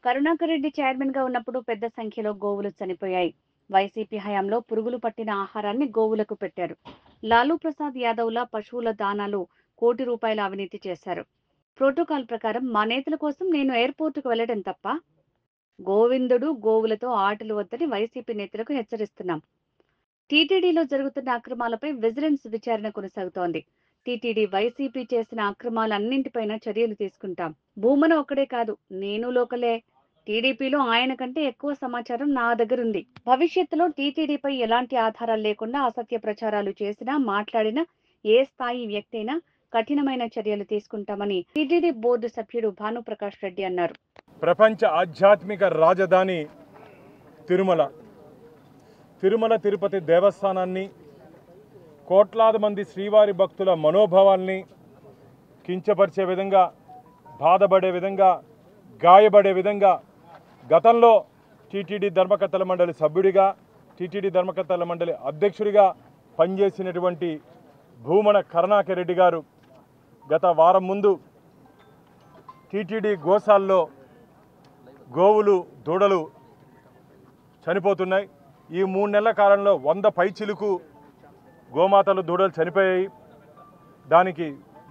Karunakar Reddy chairman గా ఉన్నప్పుడు పెద్ద సంఖ్యలో గోవులు చనిపోయాయి. వైసీపీ హయాంలో పురుగులు పట్టిన ఆహారాన్ని గోవులకు పెట్టారు. లాలూ ప్రసాద్ యాదవ్ల పశువుల దానాలు ₹1 కోటి అవినీతి చేశారు. ప్రోటోకాల్ ప్రకారం మా నేతల కోసం నేను ఎయిర్పోర్టుకు వెళ్లడం తప్ప గోవిందుడు గోవులతో ఆటలు వద్దని వైసీపీ నేతలకు హెచ్చరిస్తున్నాం. టీటీడీలో జరుగుతున్న అక్రమాలపై విజిలెన్స్ విచారణ కొనసాగుతోంది. టీటీడీ వైసీపీ చేసిన అక్రమాలన్నింటిపైన చర్యలు తీసుకుంటాం. భూమన ఒక్కడే కాదు, నేను లోకలే. టీడీపీలో ఆయన కంటే ఎక్కువ సమాచారం నా దగ్గరుంది. భవిష్యత్తులో టీటీడీపై ఎలాంటి ఆధారాలు లేకుండా అసత్య ప్రచారాలు చేసినా, మాట్లాడినా ఏ స్థాయి వ్యక్తి అయినా కఠినమైన చర్యలు తీసుకుంటామని టీటీడీ బోర్డు సభ్యుడు భానుప్రకాష్ రెడ్డి అన్నారు. ప్రపంచ ఆధ్యాత్మిక రాజధాని తిరుమల తిరుపతి దేవస్థానాన్ని, కోట్లాది మంది శ్రీవారి భక్తుల మనోభావాల్ని కించపరిచే విధంగా, బాధపడే విధంగా, గాయపడే విధంగా గతంలో టీటీడీ ధర్మకర్తల మండలి సభ్యుడిగా, టీటీడీ ధర్మకర్తల మండలి అధ్యక్షుడిగా పనిచేసినటువంటి భూమన కరుణాకర్ రెడ్డి గారు గత వారం ముందు టీటీడీ గోశాల్లో గోవులు, దూడలు చనిపోతున్నాయి. ఈ 3 నెలల కాలంలో 100 పైచిలుకు గోమాతలు, దూడలు చనిపోయాయి. దానికి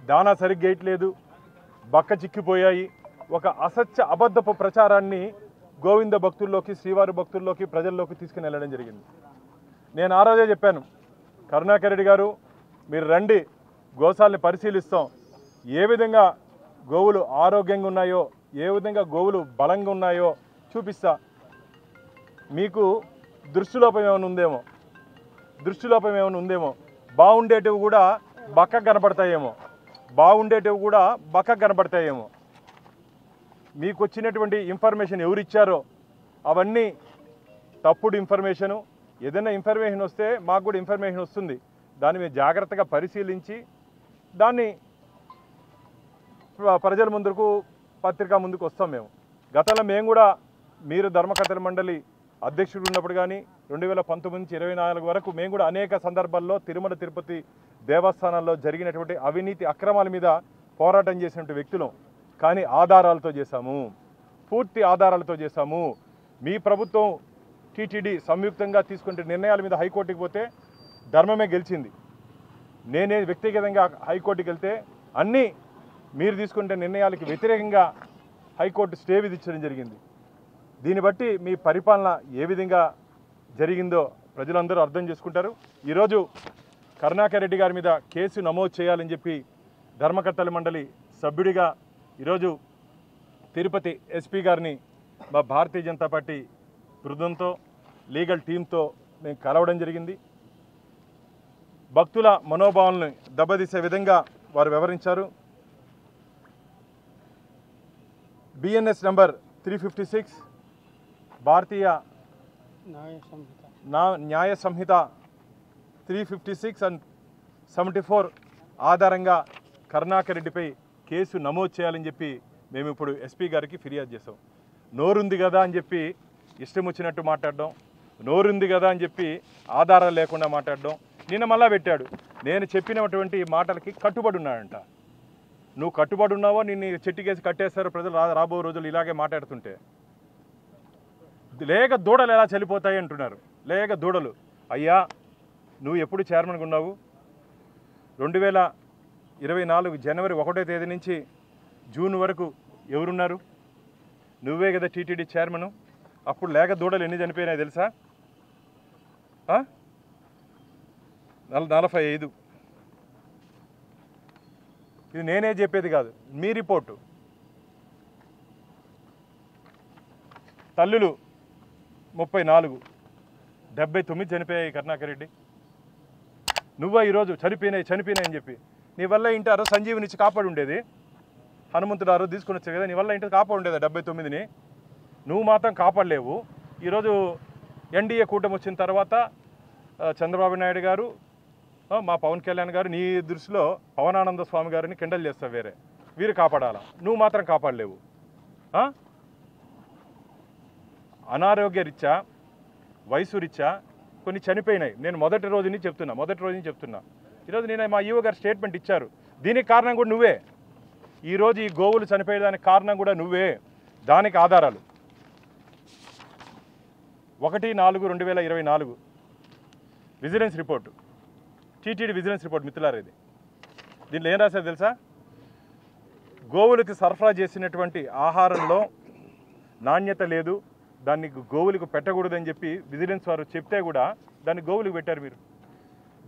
దానా సరిగ్గా వేయట్లేదు, బక్క చిక్కిపోయాయి. ఒక అసత్య అబద్ధపు ప్రచారాన్ని గోవింద భక్తుల్లోకి, శ్రీవారి భక్తుల్లోకి, ప్రజల్లోకి తీసుకుని వెళ్ళడం జరిగింది. నేను ఆ రోజే చెప్పాను, కరుణాకర్ రెడ్డి గారు మీరు రండి, గోశాలని పరిశీలిస్తాం, ఏ విధంగా గోవులు ఆరోగ్యంగా ఉన్నాయో, ఏ విధంగా గోవులు బలంగా ఉన్నాయో చూపిస్తా. మీకు దృష్టిలోపం ఏమైనా ఉందేమో, బాగుండేటివి కూడా బక్కగా కనపడతాయేమో, మీకు వచ్చినటువంటి ఇన్ఫర్మేషన్ ఎవరిచ్చారో అవన్నీ తప్పుడు ఇన్ఫర్మేషను. ఏదైనా ఇన్ఫర్మేషన్ వస్తే మాకు కూడా ఇన్ఫర్మేషన్ వస్తుంది, దాన్ని మేము జాగ్రత్తగా పరిశీలించి దాన్ని ప్రజల ముందుకు, పత్రికా ముందుకు వస్తాం. గతంలో మేము కూడా మీరు ధర్మకర్తల మండలి అధ్యక్షుడు ఉన్నప్పుడు కానీ 2019 నుంచి 2024 వరకు మేము కూడా అనేక సందర్భాల్లో తిరుమల తిరుపతి దేవస్థానాల్లో జరిగినటువంటి అవినీతి అక్రమాల మీద పోరాటం చేసినటువంటి వ్యక్తులం. కానీ ఆధారాలతో చేశాము, పూర్తి ఆధారాలతో చేశాము. మీ ప్రభుత్వం టీటీడీ సంయుక్తంగా తీసుకునే నిర్ణయాల మీద హైకోర్టుకి పోతే ధర్మమే గెలిచింది. నేనే వ్యక్తిగతంగా హైకోర్టుకి వెళ్తే అన్నీ మీరు తీసుకునే నిర్ణయాలకి వ్యతిరేకంగా హైకోర్టు స్టే విధించడం జరిగింది. దీన్ని బట్టి మీ పరిపాలన ఏ విధంగా జరిగిందో ప్రజలందరూ అర్థం చేసుకుంటారు. ఈరోజు కరుణాకర్ రెడ్డి గారి మీద కేసు నమోదు చేయాలని చెప్పి ధర్మకర్తల మండలి సభ్యుడిగా ఈరోజు తిరుపతి ఎస్పీ గారిని మా భారతీయ జనతా పార్టీ బృందంతో, లీగల్ టీంతో మేము కలవడం జరిగింది. భక్తుల మనోభావాలను దెబ్బతీసే విధంగా వారు వ్యవహరించారు. బిఎన్ఎస్ నంబర్ 356 భారతీయ న్యాయ సంహిత 356 అండ్ 74 ఆధారంగా కరుణాకర్ రెడ్డిపై కేసు నమోదు చేయాలని చెప్పి మేము ఇప్పుడు ఎస్పీ గారికి ఫిర్యాదు చేసాం. నోరుంది కదా అని చెప్పి ఇష్టం వచ్చినట్టు మాట్లాడడం, నోరుంది కదా అని చెప్పి ఆధారాలు లేకుండా మాట్లాడడం. నిన్న మళ్ళా పెట్టాడు, నేను చెప్పినటువంటి మాటలకి కట్టుబడి ఉన్నాడంట. నువ్వు కట్టుబడి ఉన్నావో నిన్ను చెట్టుకేసి కట్టేస్తారు ప్రజలు రాబో రోజులు ఇలాగే మాట్లాడుతుంటే. లేక దూడలు ఎలా చనిపోతాయి అంటున్నారు. లేక దూడలు అయ్యా, నువ్వు ఎప్పుడు చైర్మన్గా ఉన్నావు? 2024 జనవరి 1వ తేదీ నుంచి జూన్ వరకు ఎవరున్నారు? నువ్వే కదా టీటీడీ చైర్మను. అప్పుడు లేక దూడలు ఎన్ని చనిపోయినాయి తెలుసా? 45. ఇది నేనే చెప్పేది కాదు, మీ రిపోర్టు. తల్లులు 34, 79 చనిపోయాయి కరుణాకర్ రెడ్డి. నువ్వా ఈరోజు చనిపోయినాయి అని చెప్పి నీ వల్ల ఇంటారు సంజీవిని ఇచ్చి కాపాడు ఉండేది. హనుమంతుడు ఆ రోజు తీసుకుని వచ్చావు కదా, నీ వల్ల ఇంటి కాపాడు ఉండేది 79ని. నువ్వు మాత్రం కాపాడలేవు. ఈరోజు ఎన్డీఏ కూటమి వచ్చిన తర్వాత చంద్రబాబు నాయుడు గారు, మా పవన్ కళ్యాణ్ గారు నీ దృష్టిలో పవనానంద స్వామి గారిని కిండల్ చేస్తావు, వీరు కాపాడాలా, నువ్వు మాత్రం కాపాడలేవు. అనారోగ్య రీత్యా, వయసు రీత్యా కొన్ని చనిపోయినాయి. నేను మొదటి రోజు నుంచి చెప్తున్నా. ఈరోజు నేను మా ఈవో గారు స్టేట్మెంట్ ఇచ్చారు. దీనికి కారణం కూడా నువ్వే. ఈరోజు ఈ గోవులు చనిపోయేదానికి కారణం కూడా నువ్వే. దానికి ఆధారాలు 1/4/2024 vigilance report, TTD vigilance report మిత్రులారా. ఇది దీంట్లో ఏం రాశారు తెలుసా? గోవులకు సరఫరా చేసినటువంటి ఆహారంలో నాణ్యత లేదు, దాన్ని గోవులకు పెట్టకూడదని చెప్పి విజిలెన్స్ వారు చెప్తే కూడా దాన్ని గోవులకు పెట్టారు మీరు.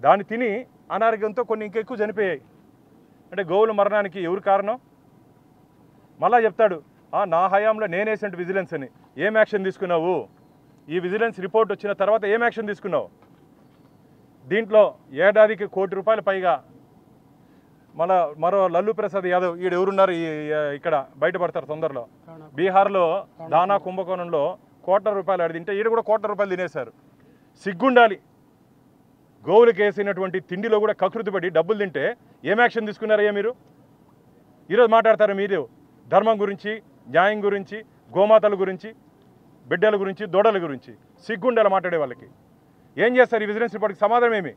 దాన్ని తిని అనారోగ్యంతో కొన్ని ఇంకెక్కువ చనిపోయాయి. అంటే గోవుల మరణానికి ఎవరు కారణం? మళ్ళా చెప్తాడు, నా హయాంలో నేనేసినట్టు విజిలెన్స్ అని. ఏం యాక్షన్ తీసుకున్నావు? ఈ విజిలెన్స్ రిపోర్ట్ వచ్చిన తర్వాత ఏం యాక్షన్ తీసుకున్నావు? దీంట్లో ఏడాదికి ₹1,00,00,000 పైగా మరో లల్లు ప్రసాద్ యాదవ్ ఈడు ఎవరున్నారు ఇక్కడ బయటపడతారు తొందరలో. బీహార్లో దానా కుంభకోణంలో ₹1,00,00,000 ఆడి తింటే ఈడు కూడా ₹1,00,00,000 తినేశారు. సిగ్గుండాలి. గోవులకు వేసినటువంటి తిండిలో కూడా కకృతి పడి డబ్బులు తింటే ఏం యాక్షన్ తీసుకున్నారయ్యా మీరు? ఈరోజు మాట్లాడతారు మీరు ధర్మం గురించి, న్యాయం గురించి, గోమాతల గురించి, బిడ్డల గురించి, దూడల గురించి. సిగ్గుండాలి మాట్లాడే వాళ్ళకి. ఏం చేస్తారు ఈ విజిలెన్స్ రిపోర్ట్కి? సమాధానం ఏమి?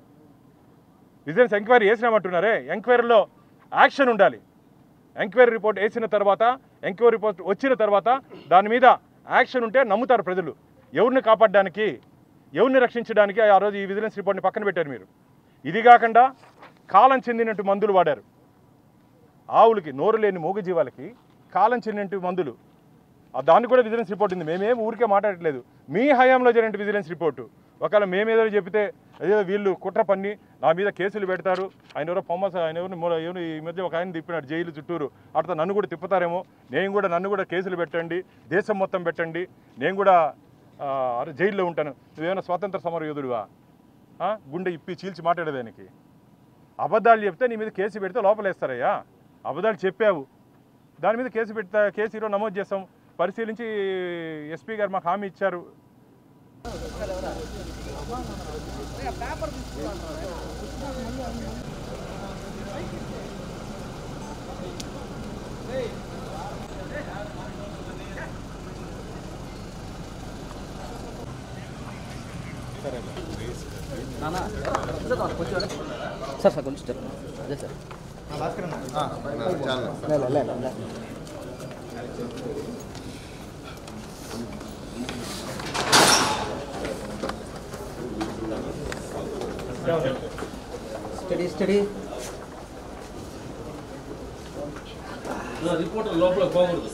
విజిలెన్స్ ఎంక్వైరీ వేసినామంటున్నారే, ఎంక్వైరీలో యాక్షన్ ఉండాలి. ఎంక్వైరీ రిపోర్ట్ వేసిన తర్వాత, ఎంక్వైరీ రిపోర్ట్ వచ్చిన తర్వాత దాని మీద యాక్షన్ ఉంటే నమ్ముతారు ప్రజలు. ఎవరిని కాపాడడానికి, ఎవరిని రక్షించడానికి ఆ రోజు ఈ విజిలెన్స్ రిపోర్ట్ని పక్కన పెట్టారు మీరు. ఇది కాకుండా కాలం చెందినట్టు మందులు వాడారు. ఆవులకి, నోరు లేని మూగజీవాలకి కాలం చెందినట్టు మందులు, దాన్ని కూడా విజిలెన్స్ రిపోర్ట్ ఉంది. మేమేం ఊరికే మాట్లాడట్లేదు. మీ హయాంలో జరిగిన విజిలెన్స్ రిపోర్టు. ఒకవేళ మేమేదో చెబితే అదే వీళ్ళు కుట్ర పన్ని నా మీద కేసులు పెడతారు. ఆయన ఎవరో పొమ్మస, ఆయన ఎవరు ఈ మధ్య ఒక ఆయన తిప్పినాడు జైలు చుట్టూరు, అట్లా నన్ను కూడా తిప్పుతారేమో, నన్ను కూడా కేసులు పెట్టండి, దేశం మొత్తం పెట్టండి, నేను కూడా జైల్లో ఉంటాను. నువ్వేమైనా స్వాతంత్ర సమరయోధుడివా? గుండె ఇప్పి చీల్చి మాట్లాడేదానికి. అబద్ధాలు చెప్తే నీ మీద కేసు పెడితే లోపలేస్తారయ్యా. అబద్ధాలు చెప్పావు, దాని మీద కేసు ఈరోజు నమోదు చేస్తాం. పరిశీలించి ఎస్పీ గారు మాకు హామీ ఇచ్చారు. సార్ కొంచెం అదే సార్ స్టడీ రిపోర్టర్ లోపల పోకూడదు.